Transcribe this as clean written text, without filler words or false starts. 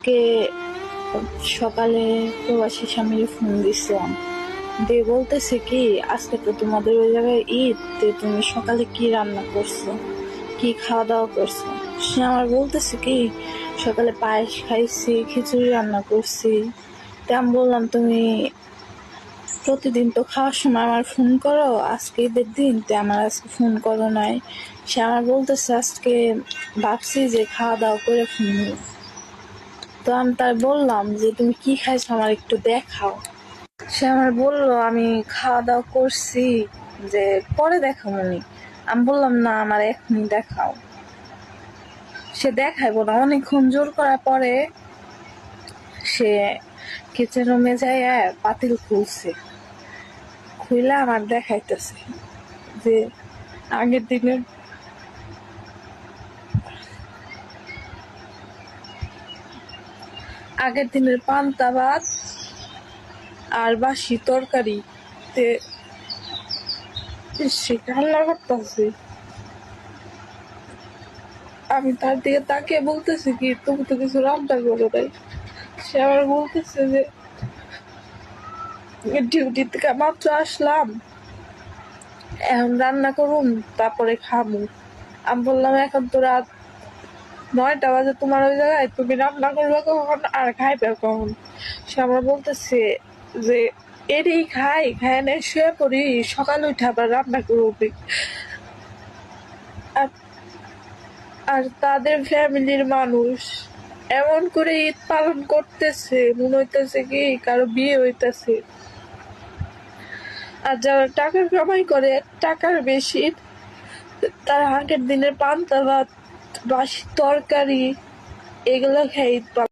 কে সকালে প্রবাসী স্বামীর ফোন দিছিলাম, দিয়ে বলতেছে কি আজকে তো তোমাদের ওই জায়গায় ঈদ, তুমি সকালে কি রান্না করছো, কি খাওয়া দাওয়া করছো। সে আমার বলতেছে কি সকালে পায়েস খাইছি, খিচুড়ি রান্না করছি। আমি বললাম তুমি প্রতিদিন তো খাওয়ার সময় আমার ফোন করো, আজকে ঈদের দিন আমার আজকে ফোন করো নাই। সে আমার বলতেছে আজকে ভাবছি যে খাওয়া দাওয়া করে ফোন। তো আমি তাই বললাম যে তুমি কি খাইছো আমার একটু দেখাও। সে আমার বললো আমি খাওয়া দাওয়া করছি, যে পরে দেখাবো নি। আমি বললাম না আমার এখনই দেখাও। সে দেখাইবো না, অনেকক্ষণ জোর করার পরে সে কিচেন রুমে যায় পাতিল খুলছে, খুলে আমার দেখাইতেছে যে আগের দিনের পান্তা ভাত আর বাসি তরকারি তে সে রান্না করতেছে। আমি তার দিকে তাকিয়ে বলতেছি কি তুমি তো কিছু রান্না করো নাই। সে আবার বলতেছে যে ডিউটি থেকে মাত্র আসলাম, এখন রান্না করুন তারপরে খামু। আমি বললাম এখন তো রাত 9টা বাজে, তোমার ওই জায়গায় তুমি রান্না করবে কখন আর খাইবে কখন। সে আমার বলতেছে যে এরই খাই নে শুয়ে পড়ি, সকালে উঠে আবার রান্না করবি। আর তাদের ফ্যামিলির মানুষ এমন করে ঈদ পালন করতেছে, মনে হইতেছে কি কারো বিয়ে হইতেছে। আর যারা টাকা কামাই করে টাকার বেশি, তারা আগের দিনের পান্তা ভাত, বাসি তরকারি এগুলো খেয়ে ঈদ পালন